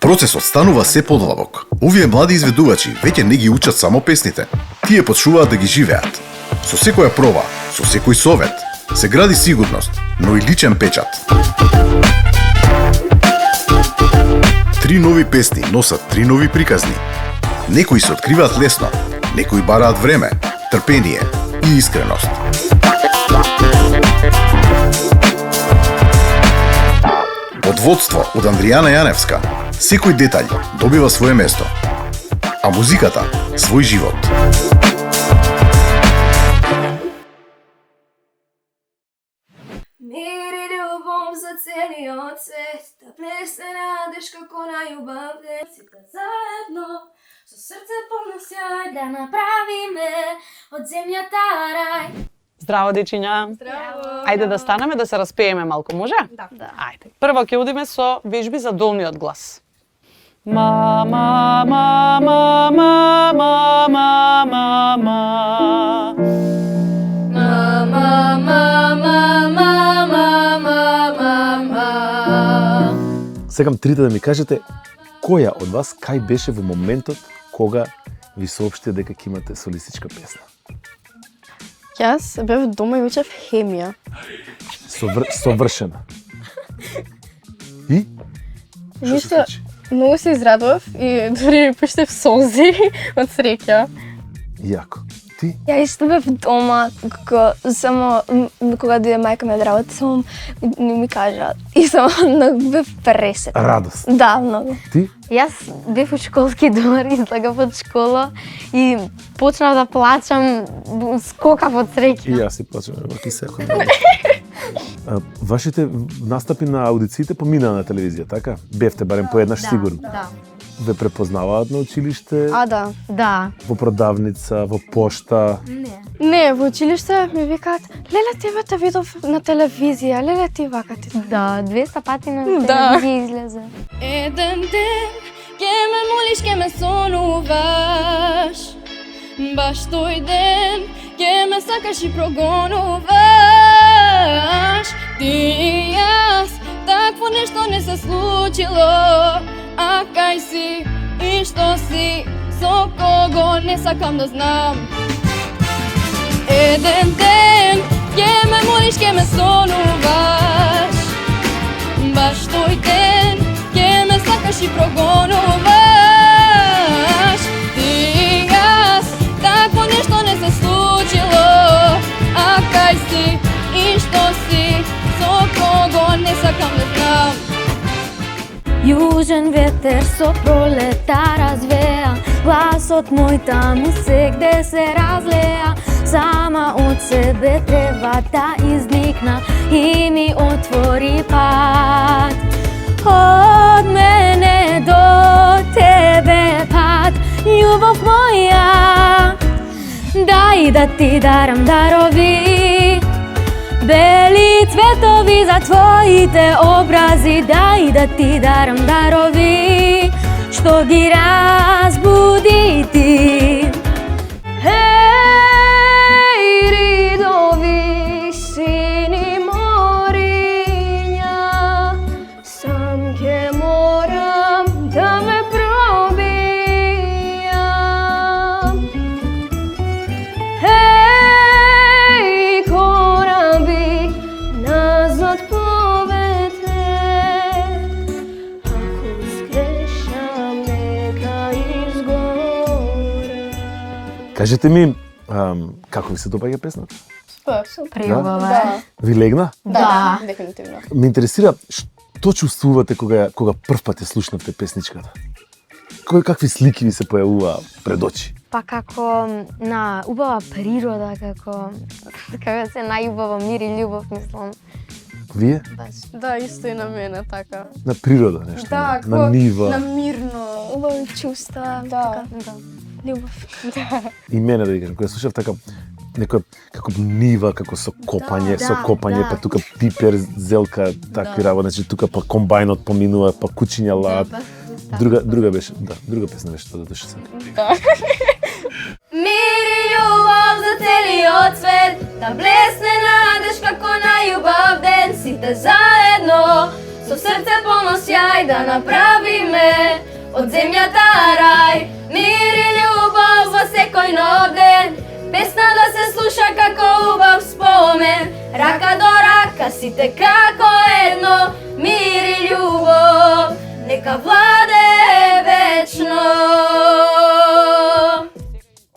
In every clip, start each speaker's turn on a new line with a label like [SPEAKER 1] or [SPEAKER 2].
[SPEAKER 1] Процесот станува се подлабок. Овие млади изведувачи веќе не ги учат само песните. Тие почнуваат да ги живеат. Со секоја проба, со секој совет, се гради сигурност, но и личен печат. 3 нови песни носат 3 нови приказни. Некои се откриваат лесно, некои бараат време, трпение и искреност. Под водство од Андријана Јаневска, секој детаљ добива свое место, а музиката свој живот.
[SPEAKER 2] Мир и љубов за целиот свет, да плесне надеж како најубав ден. Сите заедно, со срце полно сјај, да направиме од земјата рај.
[SPEAKER 3] Здраво, дечиња.
[SPEAKER 2] Здраво.
[SPEAKER 3] Ајде да станеме да се распееме малку, може?
[SPEAKER 2] Да.
[SPEAKER 3] Ајде. Прво ќе одиме со вежби за долниот глас. Ма, ма, ма, ма, ма, ма, ма, ма, ма.
[SPEAKER 2] Ма, ма, ма, ма, ма, ма, ма, ма.
[SPEAKER 4] Сакам трите да ми кажете која од вас кај беше во моментот кога ви соопшти дека ќе имате солистичка песна.
[SPEAKER 5] Јас бев дома и учев хемија.
[SPEAKER 4] Совршена. И?
[SPEAKER 5] Ништо, многу се израдував и дури пуштев солзи од среќа.
[SPEAKER 4] Јако. Ти?
[SPEAKER 6] Ја исто бев дома, кога дојде мајка ми од работа, само ми кажа и само многу бев пресетна.
[SPEAKER 4] Радост.
[SPEAKER 6] Да, многу.
[SPEAKER 4] Ти?
[SPEAKER 7] Јас бев у школски двор, излагав од школа и почнав да плачам, скокав од
[SPEAKER 4] И
[SPEAKER 7] среќа.
[SPEAKER 4] јас си плачам, и секој ден. Вашите настапи на аудициите поминаа на телевизија, така? Бевте барем поеднаш сигурно.
[SPEAKER 7] Да.
[SPEAKER 4] Ве препознаваат на училиште,
[SPEAKER 5] Да.
[SPEAKER 7] Да.
[SPEAKER 4] во продавница, во пошта.
[SPEAKER 5] Не, во училиште ми викаат, леле тебе те видов на телевизија, леле ти вака ти.
[SPEAKER 7] Да, 200 пати на
[SPEAKER 5] Да.
[SPEAKER 7] телевизија излезе.
[SPEAKER 2] Еден ден ќе ме молиш, ќе ме сонуваш. Баш тој ден ќе ме сакаш и прогонуваш. Ти и јас, такво нешто не се случило. А кај си и што си, со кого не сакам да знам. Еден ден ќе ме молиш, ќе ме сонуваш. Баш тој ден ќе ме сакаш и прогонуваш. Ти и јас, такво нешто не се случило. А кај си и што си, со кого не сакам да знам.
[SPEAKER 7] Јужен ветер со пролета развеа, гласот мој таму сегде се разлеа. Сама од себе треба да изникна и ми отвори пат. Од мене до тебе пат, љубов моја. Дај да ти дарам дарови, бели цветови за твоите образи. Дај да ти дарам дарови, што ги разбуди ти. Хеј, ридови, сини мориња, сам ке морам да ме пробијам. Хеј, кораби, назад по ветер, ако сгрешам, нека изгорам.
[SPEAKER 4] Кажете ми, како ви се допаѓа песната?
[SPEAKER 7] Приубава.
[SPEAKER 4] Ви легна?
[SPEAKER 5] Да, дефинитивно.
[SPEAKER 4] Ме интересира што чувствувате кога прв пат ја слушнавте песничката? Какви слики ви се појавуваа пред очи?
[SPEAKER 7] Па како на убава природа, како се најубава мир и љубов, мислам.
[SPEAKER 4] Вие?
[SPEAKER 5] Да, исто и на мене така.
[SPEAKER 4] На природа нешто,
[SPEAKER 5] Да,
[SPEAKER 4] на нива.
[SPEAKER 5] на мирно.
[SPEAKER 6] Убави чувства,
[SPEAKER 5] Да.
[SPEAKER 6] љубов.
[SPEAKER 4] И мене да ви кажам, кога слушав така некоја како нива, како со копање, па тука пипер, зелка, такви работи, значи тука па комбајнот поминува, па кучиња лаат. Друга беше, да, друга песна беше тоа да душе се.
[SPEAKER 2] Мир и љубов за целиот свет, да блесне надеж како најубав ден. Сите заедно, со срце полно сјај да направиме од земјата рај. Мир и љубов во секој нов ден, песна да се слуша како убав спомен. Рака до рака сите како едно, мир и љубов нека владее вечно.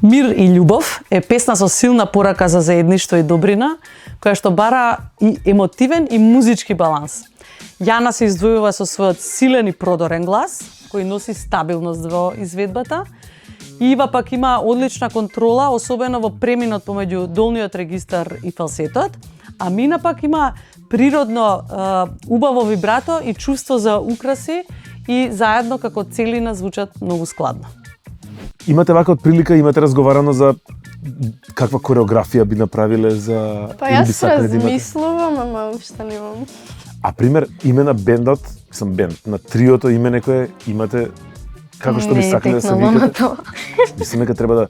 [SPEAKER 3] Мир и љубов е песна со силна порака за заедништво и добрина, која што бара и емотивен и музички баланс. Јана се издвојува со својот силен и продорен глас, кој носи стабилност во изведбата. Ива пак има одлична контрола, особено во преминот помеѓу долниот регистар и фалсетот, а Мина пак има природно убаво вибрато и чувство за украси и заедно како целина звучат многу складно.
[SPEAKER 4] Имате вака од прилика, имате разговарано за каква кореографија би направиле за...
[SPEAKER 5] Па
[SPEAKER 4] или би
[SPEAKER 5] јас
[SPEAKER 4] сакале да имате?
[SPEAKER 5] размислувам, ама уште немам.
[SPEAKER 4] А пример, име на бендот, на триото име некое имате како што би сакале да се викате? Мислам дека треба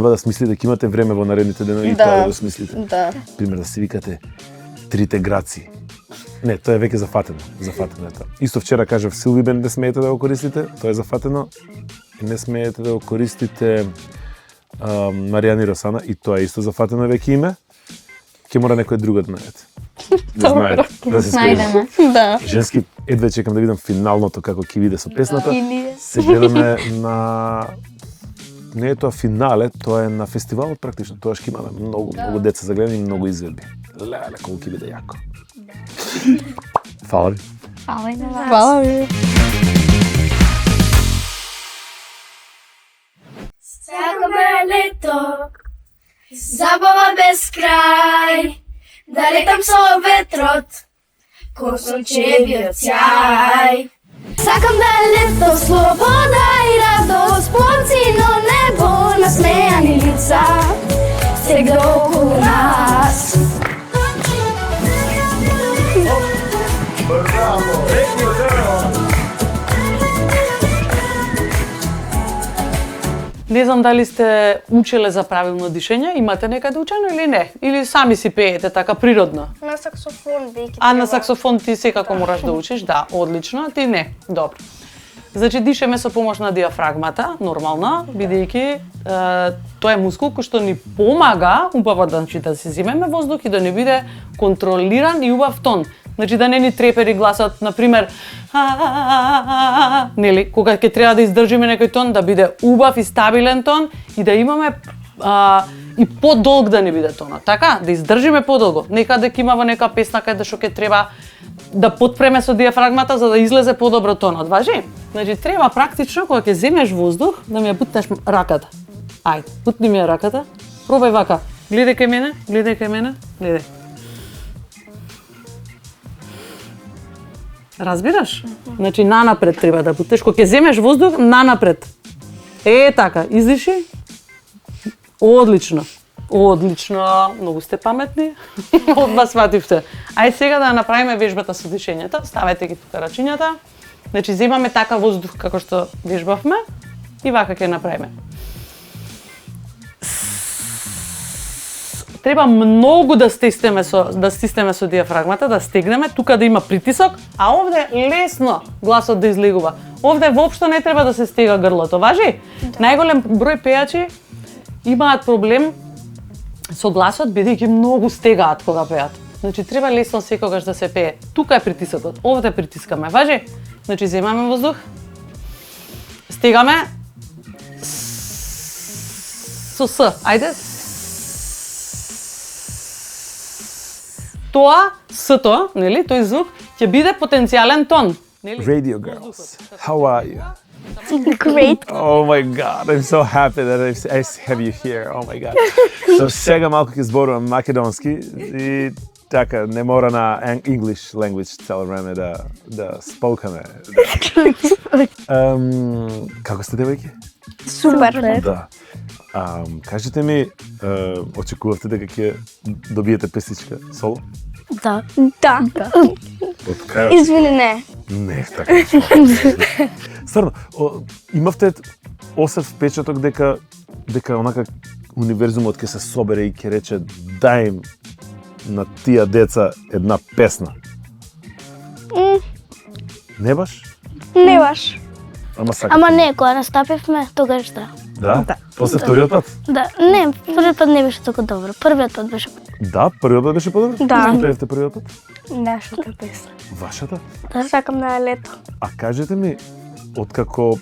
[SPEAKER 4] да смислите дека имате време во наредните денови и тоа да смислите.
[SPEAKER 5] Да.
[SPEAKER 4] Пример да се викате Трите граци. Не, тоа е веќе зафатено е тоа. Исто вчера кажав Силви бенд не смеете да го користите, тоа е зафатено. Не смеете да го користите Маријани Росана и тоа е исто зафатено веќе име. Ќе мора некој друго да најдете. Да знаете, да се спојаме.
[SPEAKER 5] Да.
[SPEAKER 4] Женски, едве чекам да видам финалното како ќе биде со песната. Се гледаме на... Не е тоа финале, тоа е на фестивалот практично. Тоа ќе имаме многу деца за гледане и многу изведби. Леле, колку ќе биде јако. Фала ви.
[SPEAKER 5] Фала ви.
[SPEAKER 2] Сакаме лето, забава без крај, да летам со ветрот, ко сончевиот сјај. Сакам да е лето, слобода и радост, плонцино небо, насмејани лица, сегде околу нас.
[SPEAKER 3] Не знам дали сте учеле за правилно дишење, имате некаде учено или не? Или сами си пеете така природно?
[SPEAKER 6] На саксофон веќе.
[SPEAKER 3] А на саксофон ти секако мораш да учиш, да, одлично, а ти не. Добро. Значи дишеме со помош на диафрагмата, нормално, бидејќи тоа е мускул кој што ни помага убаво да си земеме воздух и да не биде контролиран и убав тон. Значи да не ни трепери гласот, например, нели, кога ќе треба да издржиме некој тон, да биде убав и стабилен тон и да имаме и подолг да не биде тонот, така? Да издржиме подолго. Некаде ќе има во нека песна каде што ќе треба да потпреме со диафрагмата за да излезе подобро тонот, важи? Значи треба практично кога ќе земеш воздух да ми ја бутнеш раката. Ајде, бутни ми ја раката. Пробај вака. Гледај кај мене, гледај. Разбираш? Значи нанапред треба да бутеш. Кога ќе земеш воздух, нанапред. Така, издиши. Одлично. Многу сте паметни. Од вас свативте. Ај сега да направиме вежбата со дишењето. Ставете ги тука рачињата. Значи земаме така воздух како што вежбавме и вака ќе направиме. Треба многу да стиснеме со диафрагмата, да стегнеме, тука да има притисок, а овде лесно гласот да излегува. Овде воопшто не треба да се стега грлото, важи? Да. Најголем број пејачи имаат проблем со гласот бидејќи многу стегаат кога пеат. Значи треба лесно секогаш да се пее. Тука е притисокот, овде притискаме, важи? Значи земаме воздух, стегаме со С, ајде. Тоа, С-то, нели, тој звук ќе биде потенцијален тон. Нели?
[SPEAKER 4] Radio girls, how are you?
[SPEAKER 6] Great.
[SPEAKER 4] Oh my god, I'm so happy that I have you here. Oh my god. So сега малку ќе зборувам македонски и така не мора на English language цело време да спокаме. Како сте девојки?
[SPEAKER 6] Супер.
[SPEAKER 4] Да. Кажете ми, очекувавте дека ќе добиете песничка соло?
[SPEAKER 6] Да.
[SPEAKER 4] Од крајот?
[SPEAKER 6] Извини, не.
[SPEAKER 4] Не, така. Стварно, имавте осет впечаток дека онака универзумот ќе се собере и ќе рече дај им на тие деца една песна? Не баш?
[SPEAKER 6] Не баш.
[SPEAKER 4] Ама сакате.
[SPEAKER 7] Ама не, кога настапивме, тогаш да.
[SPEAKER 4] Да? После вториот пат?
[SPEAKER 7] Да, не, првиот пат не беше толку добро. Првиот пат беше.
[SPEAKER 4] Да, првиот пат беше подобро?
[SPEAKER 6] Да.
[SPEAKER 4] Што пеевте првиот пат?
[SPEAKER 6] Нашата песна.
[SPEAKER 4] Вашата?
[SPEAKER 6] Сакам да е лето.
[SPEAKER 4] А кажете ми, откако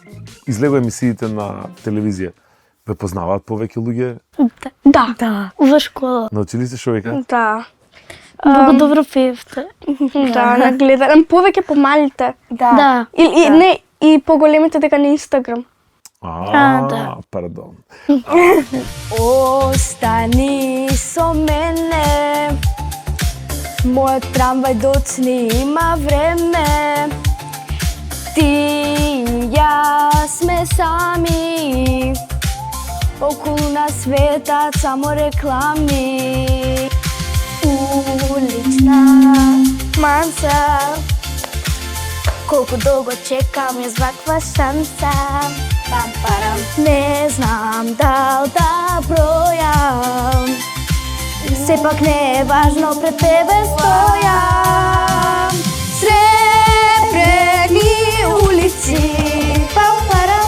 [SPEAKER 4] излегува емисиите на телевизија, ве познаваат повеќе луѓе?
[SPEAKER 6] Да. Да.
[SPEAKER 7] Во школа.
[SPEAKER 4] Научили се шовека?
[SPEAKER 6] Да.
[SPEAKER 7] Многу добро пеевте.
[SPEAKER 6] Да, нагледан. Повеќе помалите.
[SPEAKER 7] Да.
[SPEAKER 6] И не, и поголемите дека на Инстаграм.
[SPEAKER 7] Да.
[SPEAKER 4] Пардон.
[SPEAKER 2] Остани со мене, мојот трамвај доцни има време. Ти и јас сме сами, околу нас светат само реклами. Улична манса, колку долго чекам јас ваква шанса. Пам-парам. Не знам дал да бројам, сепак не е важно, пред тебе стојам. Сребрени улици, пам-парам,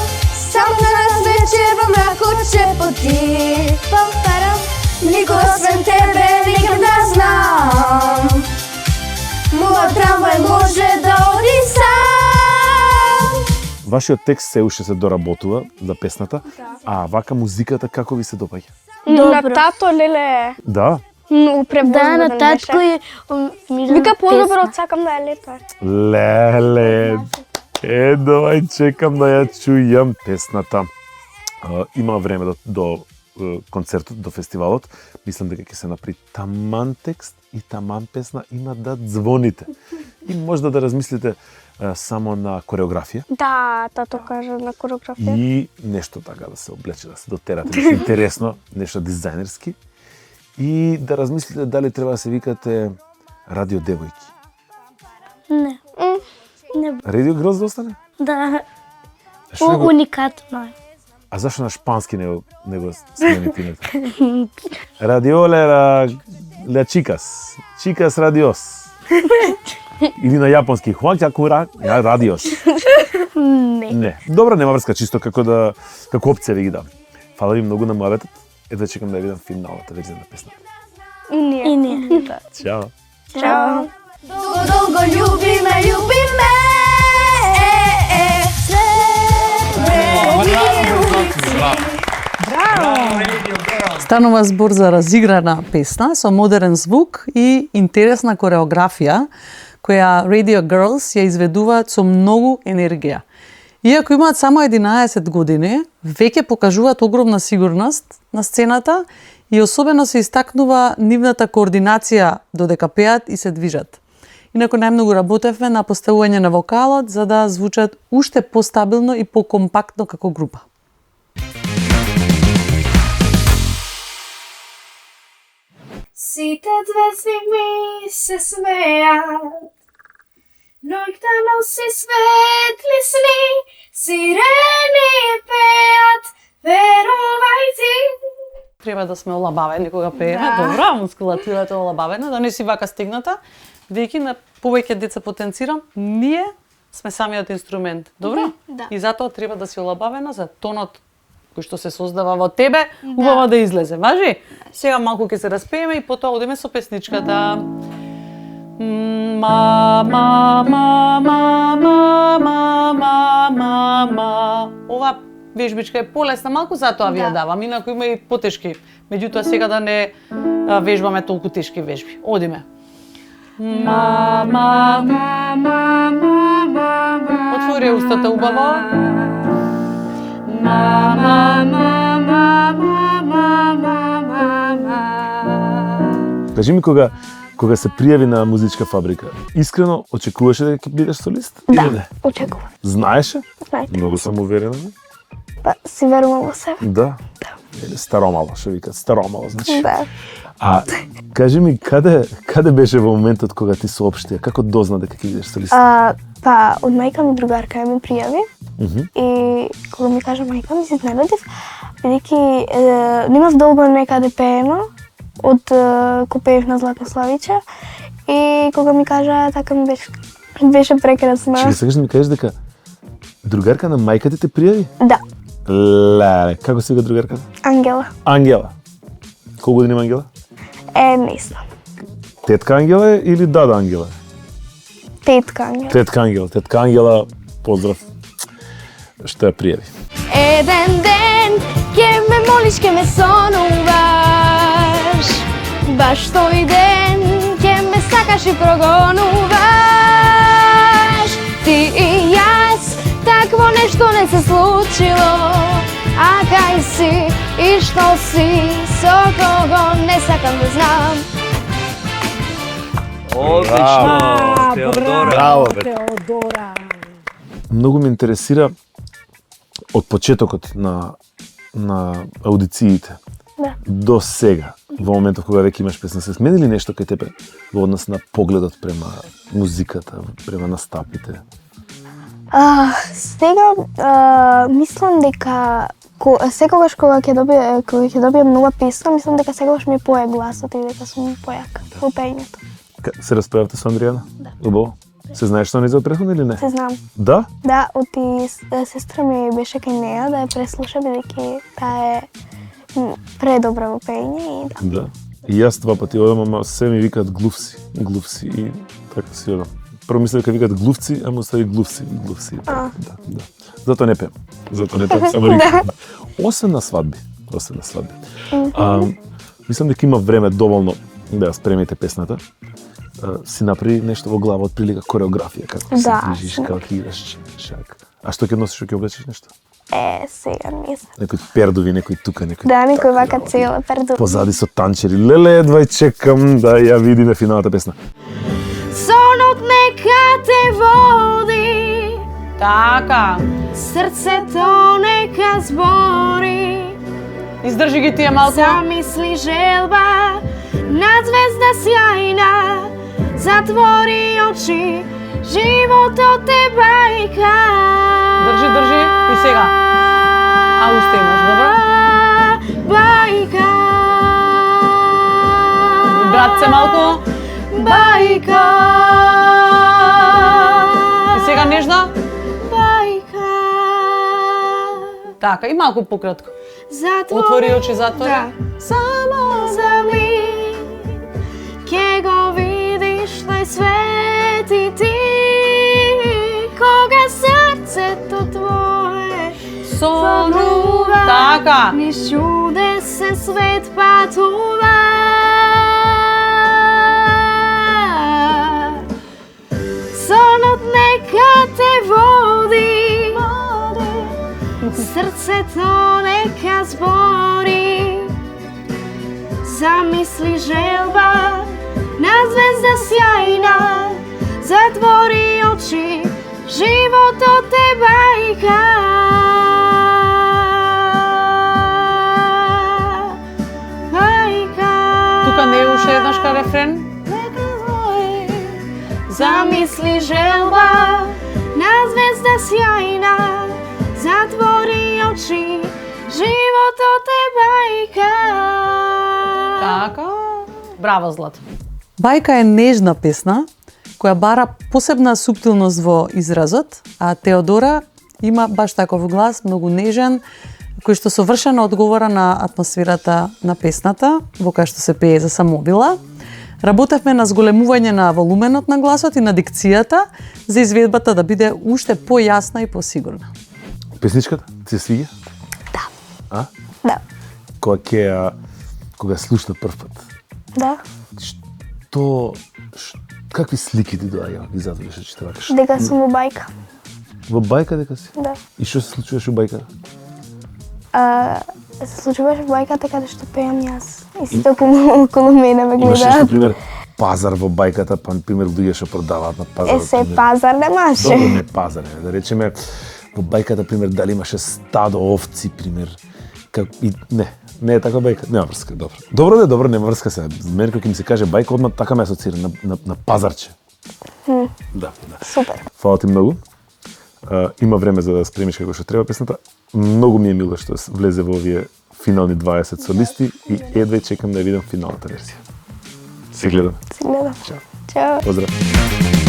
[SPEAKER 2] само за нас вечер во мракот шепоти. Пам-парам, нико освен тебе никак да знам, мојот трамвај може да оди сам.
[SPEAKER 4] Вашиот текст се уште се доработува за песната, а вака музиката како ви се допаѓа?
[SPEAKER 6] На тато, леле,
[SPEAKER 4] Да?
[SPEAKER 6] многу
[SPEAKER 7] Да,
[SPEAKER 6] превозна
[SPEAKER 7] на татко и
[SPEAKER 6] Вика подобро од сакам да е лето.
[SPEAKER 4] Леле, давај чекам да ја чујам песната. Има време до концертот, до фестивалот. Мислам дека ќе се направи таман текст и таман песна има да звоните. И можда да размислите само на кореографија.
[SPEAKER 6] Да, тато кажа на кореографија.
[SPEAKER 4] И нешто така да се облече, да се дотерате, нешто интересно, нешто дизајнерски. И да размислите дали треба да се викате Радио Девојки.
[SPEAKER 7] Не.
[SPEAKER 4] Радио Грос да остане?
[SPEAKER 7] Да.
[SPEAKER 4] Што го-
[SPEAKER 7] Уникатно е.
[SPEAKER 4] А зашто на шпански не го смените името? Радиоле ла чикас. Чикас радиос. Или на јапонски хуаќакура радиос. Не. Добра, нема врска, чисто како опција ви ги дам. Фала ви многу на муабетот. Ето чекам да ја видам финалната верзија на песната.
[SPEAKER 6] И ние.
[SPEAKER 7] И не.
[SPEAKER 4] Чао.
[SPEAKER 6] Чао.
[SPEAKER 2] Долго, долго љуби ме, љуби ме.
[SPEAKER 3] Станува збор за разиграна песна со модерен звук и интересна кореографија, која Radio Girls ја изведуваат со многу енергија. Иако имаат само 11 години, веќе покажуваат огромна сигурност на сцената и особено се истакнува нивната координација додека пеат и се движат. Инаку најмногу работевме на поставување на вокалот за да звучат уште постабилно и покомпактно како група.
[SPEAKER 2] Сите звезди ми се смејат, ноќта носи светли сни, сирени пеат, верувај ти.
[SPEAKER 3] Треба да сме олабавени кога пееме. Добра, мускулатурата е олабавена, да не си вака стегната. Веќе на повеќе деца потенцирам, ние сме самиот инструмент. Добро?
[SPEAKER 2] Да.
[SPEAKER 3] И затоа треба да си олабавена за тонот кој што се создава во тебе, убаво да излезе. Важи? Сега малку ќе се распееме и потоа одиме со песничката. Ова вежбичка е полесна, малку затоа ви ја давам, инаку има и потешки. Меѓутоа сега да не вежбаме толку тешки вежби. Одиме. Отвори устата убаво.
[SPEAKER 4] Кажи ми кога се пријави на музичка фабрика, искрено очекуваше дека ќе бидеш солист?
[SPEAKER 6] Да,
[SPEAKER 4] Или не?
[SPEAKER 6] очекувам.
[SPEAKER 4] Знаеше?
[SPEAKER 6] Знаете.
[SPEAKER 4] Многу сам уверена.
[SPEAKER 6] Па, си верувам во себе.
[SPEAKER 4] Да. Или старомало, што викат, старомало, значи.
[SPEAKER 6] Да.
[SPEAKER 4] А кажи ми каде беше во моментот кога ти соопшти, како дозна дека ќе бидеш солист?
[SPEAKER 6] Па, од мајка ми другарка ми пријави и кога ми кажа мајка ми се изненадив, бидејќи немав долго некаде пеено од кога пеев на Златно Славиче и кога ми кажа така ми беше Беше прекрасна.
[SPEAKER 4] Че сакаш да ми кажеш дека другарка на мајка ти те пријави?
[SPEAKER 6] Да,
[SPEAKER 4] Леле, како се вика другарката?
[SPEAKER 6] Ангела.
[SPEAKER 4] Ангела. Колку години има Ангела?
[SPEAKER 6] Не знам.
[SPEAKER 4] Тетка Ангела е или дада Ангела?
[SPEAKER 6] Тетка Ангела.
[SPEAKER 4] Тетка Ангела. Тетка Ангела, поздрав. Што ја пријави.
[SPEAKER 2] Еден ден ќе ме молиш, ќе ме сонуваш. Баш тој ден ќе ме сакаш и прогонуваш. Ти и јас, такво нешто не се случило. А кај си и што си, со кого не сакам да знам.
[SPEAKER 8] Одлично, Теодора.
[SPEAKER 4] Браво, бе. Многу ме интересира од почетокот на аудициите
[SPEAKER 6] Да.
[SPEAKER 4] до сега, во моментот кога веќе имаш песна, се смени ли нешто кај тебе во однос на погледот према музиката, према настапите?
[SPEAKER 6] Сега мислам дека секогаш кога ќе добијам нова песна, мислам дека секогаш ми е поја гласот и дека сум појака во пеењето.
[SPEAKER 4] Се расправавте со Андријана?
[SPEAKER 6] Да.
[SPEAKER 4] Убаво. Се знаеш што не за претходно или не?
[SPEAKER 6] Се знам.
[SPEAKER 4] Да?
[SPEAKER 6] Да, оти сестра ми беше кај неа да ја преслуша, бидејќи таа е предобра во пеење и да.
[SPEAKER 4] Да. И јас два пати одам, ама се ми викаат глувци и така си одам. Прво мислев дека викаат глувци, ама остави глувци. Да. Затоа не пеем. Само викам. Освен на свадби. Мислам дека има време доволно да ја спремите песната. Си направи нешто во глава од прилика кореографија, како се
[SPEAKER 6] Да,
[SPEAKER 4] движиш, како играш шак. А што ќе носиш, што ќе облечеш нешто?
[SPEAKER 6] Сега не знам.
[SPEAKER 4] Некои пердови, некои тука, некои...
[SPEAKER 6] Да, некој вака цела перду.
[SPEAKER 4] Позади со танчери. Леле, едва чекам да ја видиме финалната песна.
[SPEAKER 2] Сонот нека те води,
[SPEAKER 3] Така.
[SPEAKER 2] срцето нека збори.
[SPEAKER 3] Издржи ги тие малку.
[SPEAKER 2] Замисли желба над звезда сјајна, затвори очи, животот е бајка.
[SPEAKER 3] Држи. И сега. А уште имаш, добро?
[SPEAKER 2] Бајка.
[SPEAKER 3] Братце малку.
[SPEAKER 2] Бајка.
[SPEAKER 3] И сега нежна.
[SPEAKER 2] Бајка.
[SPEAKER 3] Така, и малку пократко.
[SPEAKER 2] Затвори.
[SPEAKER 3] Отвори очи, затвори.
[SPEAKER 2] Да. Само за миг ќе го видиш тој свет и ти, кога срцето твое сонува,
[SPEAKER 3] Така.
[SPEAKER 2] низ чудесен свет патува. Сонот нека те води, срцето нека збори. Замисли желба на звезда сјајна, затвори очи, животот е бајка. Бајка.
[SPEAKER 3] Тука не е уште еднаш ка рефрен.
[SPEAKER 2] Замисли желба на звезда сјајна, затвори очи, животот е бајка.
[SPEAKER 3] Така. Браво, Злато. Бајка е нежна песна која бара посебна суптилност во изразот, а Теодора има баш таков глас, многу нежен, кој што совршено одговора на атмосферата на песната, во која што се пее за самобила. Работевме на зголемување на волуменот на гласот и на дикцијата за изведбата да биде уште појасна и посигурна.
[SPEAKER 4] Песничката ти се свиѓа?
[SPEAKER 6] Да.
[SPEAKER 4] А?
[SPEAKER 6] Да.
[SPEAKER 4] Кога слушна прв пат.
[SPEAKER 6] Да.
[SPEAKER 4] Какви слики ти доаѓа ги затвориш очите вакаш?
[SPEAKER 6] Дека сум во бајка.
[SPEAKER 4] Во бајка дека си?
[SPEAKER 6] Да.
[SPEAKER 4] И што се случуваше во бајката?
[SPEAKER 6] Се случуваше во бајката каде што пеам јас. И сите околу мене ме
[SPEAKER 4] Имаше,
[SPEAKER 6] гледаат.
[SPEAKER 4] например, пазар во бајката, па, например, луѓе што продаваат на пазарот.
[SPEAKER 6] Се
[SPEAKER 4] например.
[SPEAKER 6] пазар немаше.
[SPEAKER 4] Добро, не пазар, да речеме, во бајката, пример, дали имаше стадо овци, пример, не е така бајка, нема врска, добро. Добро, нема врска се. За мене кога ми се каже бајка, одма така ме асоцира на пазарче. Да.
[SPEAKER 6] Супер.
[SPEAKER 4] Фала ти многу. Има време за да спремиш како што треба песната. Многу ми е мило што влезе во овие финални 20 солисти и едве чекам да ја видам финалната верзија. Се гледам.
[SPEAKER 6] Се гледам. Чао.
[SPEAKER 4] Поздрав.